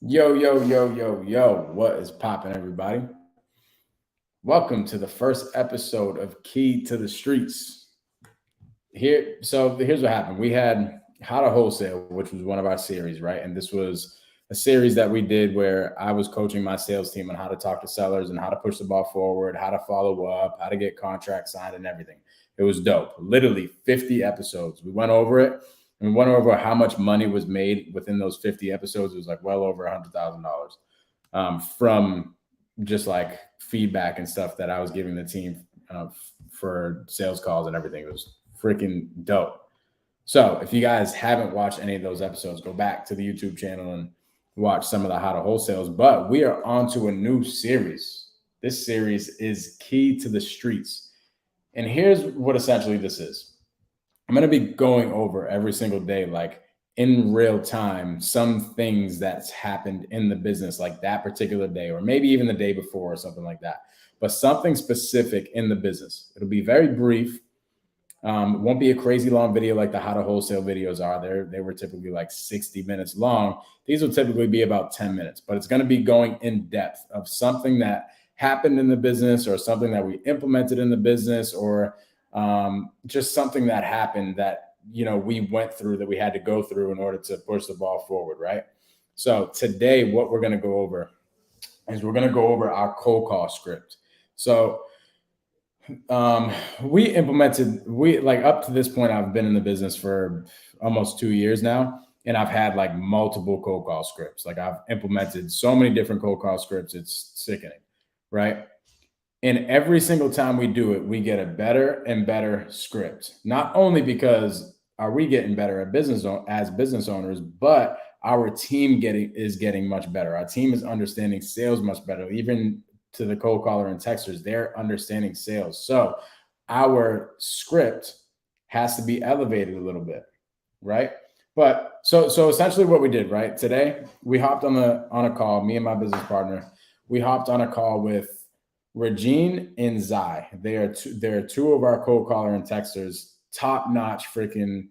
Yo, yo, yo, yo, yo, what is poppin', everybody? Welcome to the first episode of Key to the Streets. Here's what happened. We had How to Wholesale, which was one of our series, right? And this was a series that we did where I was coaching my sales team on how to talk to sellers and how to push the ball forward, how to follow up, how to get contracts signed and everything. It was dope. Literally 50 episodes. We went over it and we went over how much money was made within those 50 episodes. It was like well over $100,000 from just like feedback and stuff that I was giving the team for sales calls and everything. It was freaking dope. So if you guys haven't watched any of those episodes, go back to the YouTube channel and watch some of the How to Wholesales. But we are on to a new series. This series is Key to the Streets. And here's what essentially this is. I'm going to be going over every single day, like in real time, some things that's happened in the business, like that particular day, or maybe even the day before or something like that, but something specific in the business. It'll be very brief. It won't be a crazy long video like the How to Wholesale videos are. They were typically like 60 minutes long. These will typically be about 10 minutes, but it's going to be going in depth of something that happened in the business or something that we implemented in the business or just something that happened that, we went through that we had to go through in order to push the ball forward, right? So today, what we're going to go over is we're going to go over our cold call script. So we like up to this point, I've been in the business for almost 2 years now, and I've had like multiple cold call scripts. Like I've implemented so many different cold call scripts, it's sickening, right? And every single time we do it, we get a better and better script. Not only because are we getting better at as business owners, but our team is getting much better. Our team is understanding sales much better. Even to the cold caller and texters, they're understanding sales. So our script has to be elevated a little bit, right? But so essentially what we did, right? Today we hopped on a call, me and my business partner. We hopped on a call with Regine and Zai. They're two of our cold caller and texters, top-notch freaking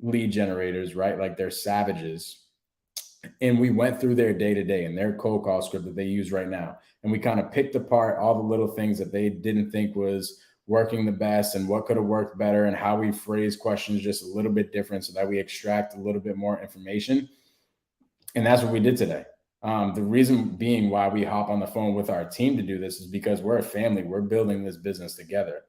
lead generators, right? Like they're savages. And we went through their day-to-day and their cold call script that they use right now. And we kind of picked apart all the little things that they didn't think was working the best and what could have worked better and how we phrase questions just a little bit different so that we extract a little bit more information. And that's what we did today. The reason being why we hop on the phone with our team to do this is because we're a family. We're building this business together.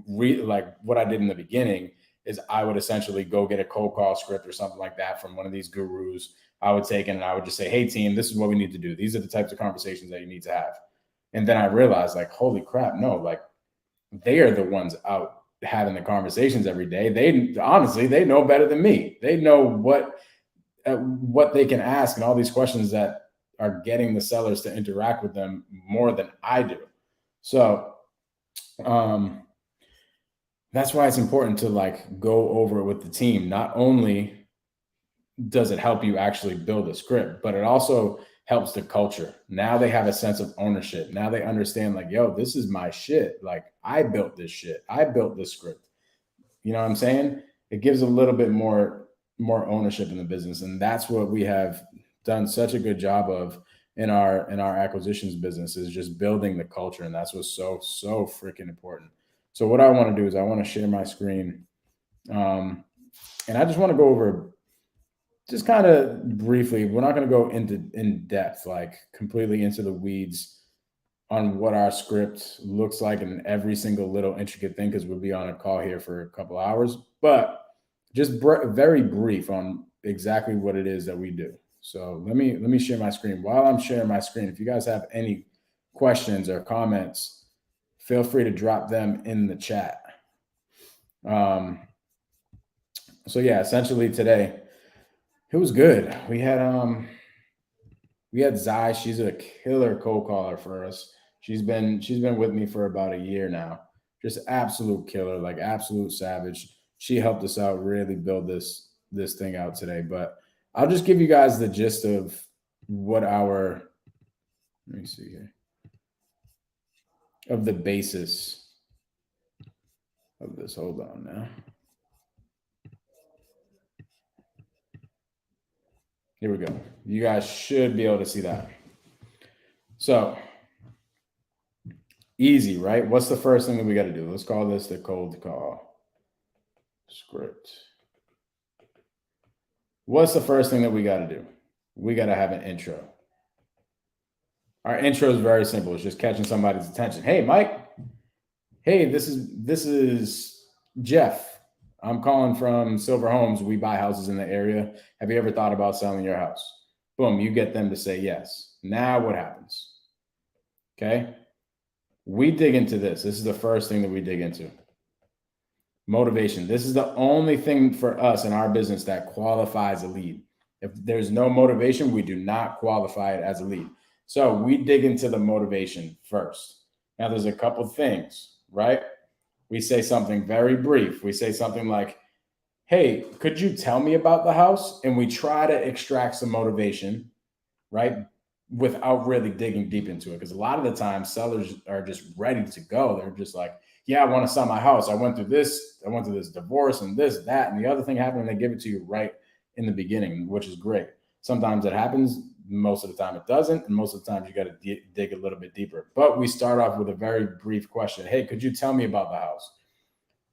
Like what I did in the beginning is I would essentially go get a cold call script or something like that from one of these gurus. I would take it and I would just say, hey, team, this is what we need to do. These are the types of conversations that you need to have. And then I realized, like, holy crap, no, like they are the ones out having the conversations every day. They know better than me. They know what they can ask and all these questions that are getting the sellers to interact with them more than I do. So that's why it's important to like go over it with the team. Not only does it help you actually build a script, but it also helps the culture. Now they have a sense of ownership. Now they understand like, yo, this is my shit. Like I built this shit. I built this script. You know what I'm saying? It gives a little bit more ownership in the business. And that's what we have done such a good job of in our acquisitions business is just building the culture. And that's what's so freaking important. So what I want to do is I want to share my screen. And I just want to go over just kind of briefly. We're not going to go in depth, like completely into the weeds on what our script looks like and every single little intricate thing, because we'll be on a call here for a couple hours, but just very brief on exactly what it is that we do. So let me share my screen. While I'm sharing my screen, if you guys have any questions or comments, feel free to drop them in the chat. So yeah, essentially today it was good. We had Zai. She's a killer cold caller for us. She's been with me for about a year now. Just absolute killer, like absolute savage. She helped us out, really build this thing out today. But I'll just give you guys the gist of what our let me see here of the basis of this. Hold on now. Here we go. You guys should be able to see that. So easy, right? What's the first thing that we got to do? Let's call this the cold call script. What's the first thing that we got to do? We got to have an intro. Our intro is very simple. It's just catching somebody's attention. Hey, Mike. Hey, this is Jeff. I'm calling from Silver Homes. We buy houses in the area. Have you ever thought about selling your house? Boom, you get them to say yes. Now what happens? Okay. We dig into this. This is the first thing that we dig into. Motivation. This is the only thing for us in our business that qualifies a lead. If there's no motivation, we do not qualify it as a lead. So we dig into the motivation first. Now there's a couple things, right? We say something very brief. We say something like, hey, could you tell me about the house? And we try to extract some motivation, right? Without really digging deep into it. Because a lot of the time sellers are just ready to go. They're just like, yeah, I want to sell my house. I went through this divorce and this, that, and the other thing happened. And they give it to you right in the beginning, which is great. Sometimes it happens. Most of the time it doesn't. And most of the time you got to dig a little bit deeper. But we start off with a very brief question. Hey, could you tell me about the house?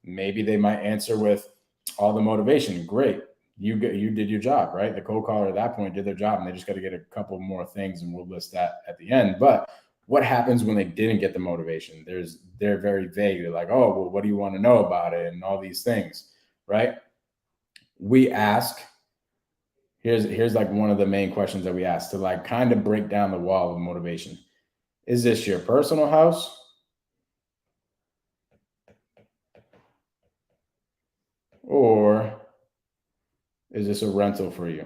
Maybe they might answer with all the motivation. Great. You did your job, right? The cold caller at that point did their job, and they just got to get a couple more things, and we'll list that at the end. But what happens when they didn't get the motivation? They're very vague. They're like, oh, well, what do you want to know about it? And all these things, right? We ask, here's like one of the main questions that we ask to like kind of break down the wall of motivation. Is this your personal house? Or is this a rental for you?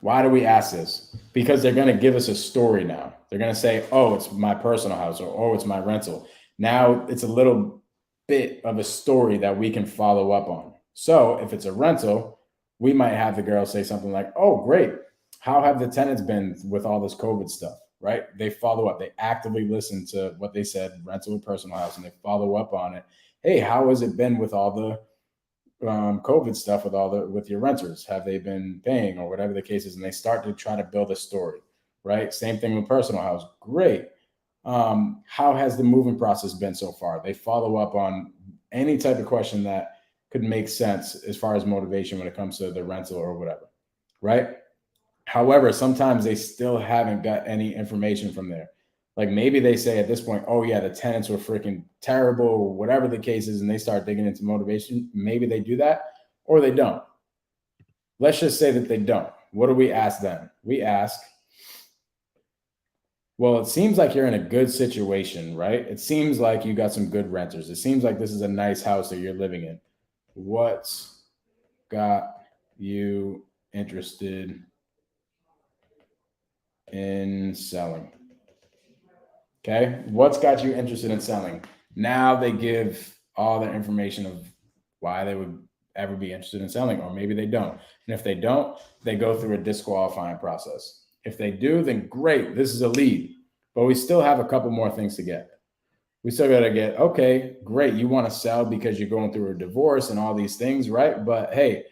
Why do we ask this? Because they're going to give us a story now. They're going to say, oh, it's my personal house, or oh, it's my rental. Now it's a little bit of a story that we can follow up on. So if it's a rental, we might have the girl say something like, oh, great. How have the tenants been with all this COVID stuff, right? They follow up. They actively listen to what they said, rental and personal house, and they follow up on it. Hey, how has it been with all the COVID stuff with your renters? Have they been paying or whatever the case is? And they start to try to build a story, right? Same thing with personal house. Great. How has the moving process been so far? They follow up on any type of question that could make sense as far as motivation when it comes to the rental or whatever, right? However, sometimes they still haven't got any information from there. Like maybe they say at this point, oh yeah, the tenants were freaking terrible or whatever the case is, and they start digging into motivation. Maybe they do that or they don't. Let's just say that they don't. What do we ask then? We ask, well, it seems like you're in a good situation, right? It seems like you got some good renters. It seems like this is a nice house that you're living in. What's got you interested in selling? Okay. What's got you interested in selling? Now they give all the information of why they would ever be interested in selling, or maybe they don't. And if they don't, they go through a disqualifying process. If they do, then great. This is a lead, but we still have a couple more things to get. We still got to get, okay, great. You want to sell because you're going through a divorce and all these things, right? But hey,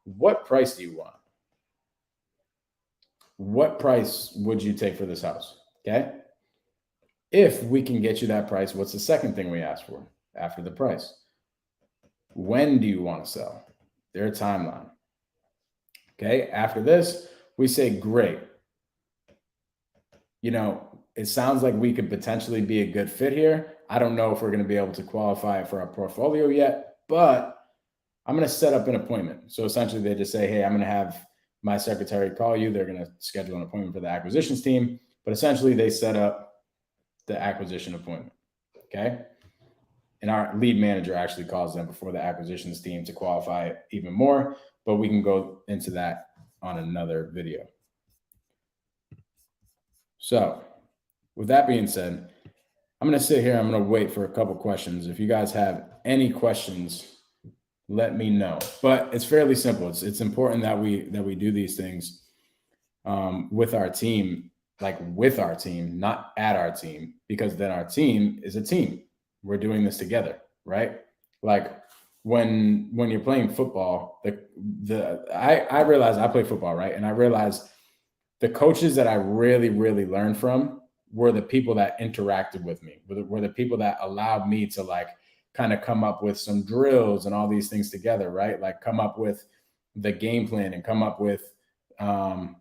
what price do you want? What price would you take for this house? Okay. If we can get you that price, what's the second thing we ask for after the price? When do you want to sell? Their timeline. Okay. After this, we say, great. You know, it sounds like we could potentially be a good fit here. I don't know if we're going to be able to qualify for our portfolio yet, but I'm going to set up an appointment. So essentially they just say, hey, I'm going to have my secretary call you. They're going to schedule an appointment for the acquisitions team, but essentially they set up the acquisition appointment. Okay. And our lead manager actually calls them before the acquisitions team to qualify it even more, but we can go into that on another video. So with that being said, I'm going to sit here. I'm going to wait for a couple questions. If you guys have any questions, let me know. But it's fairly simple. It's important that we do these things with our team, not at our team, because then our team is a team. We're doing this together, right? Like when you're playing football, I realize I play football, right? And I realized the coaches that I really learned from were the people that interacted with me, were the people that allowed me to like kind of come up with some drills and all these things together, right? Like come up with the game plan and come up with um,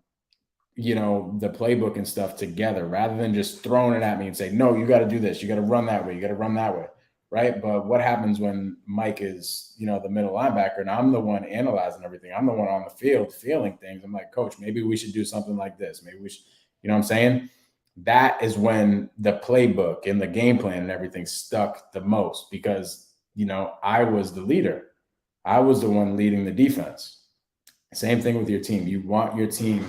the playbook and stuff together rather than just throwing it at me and say, no, you got to do this. You got to run that way. You got to run that way. Right. But what happens when Mike is, the middle linebacker and I'm the one analyzing everything? I'm the one on the field feeling things. I'm like, coach, maybe we should do something like this. Maybe we should, what I'm saying? That is when the playbook and the game plan and everything stuck the most because, I was the leader. I was the one leading the defense. Same thing with your team. You want your team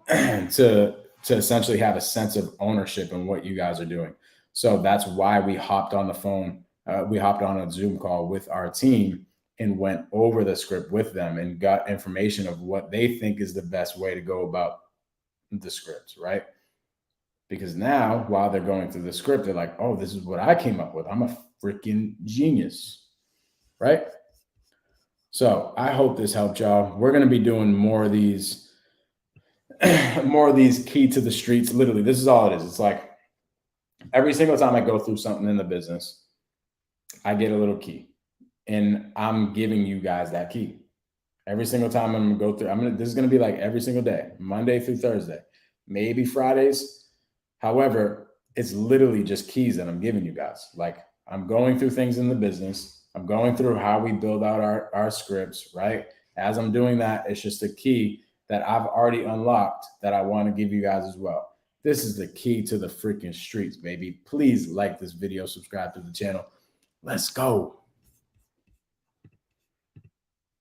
to essentially have a sense of ownership in what you guys are doing. So that's why we hopped on the phone. We hopped on a Zoom call with our team and went over the script with them and got information of what they think is the best way to go about the scripts, right? Because now, while they're going through the script, they're like, oh, this is what I came up with. I'm a freaking genius, right? So I hope this helped y'all. We're going to be doing more of these key to the streets. Literally, this is all it is. It's like every single time I go through something in the business, I get a little key and I'm giving you guys that key. Every single time I'm going to go through, this is going to be like every single day, Monday through Thursday, maybe Fridays. However, it's literally just keys that I'm giving you guys. Like I'm going through things in the business. I'm going through how we build out our scripts, right? As I'm doing that, it's just a key that I've already unlocked that I want to give you guys as well. This is the key to the freaking streets, baby. Please like this video, subscribe to the channel. Let's go.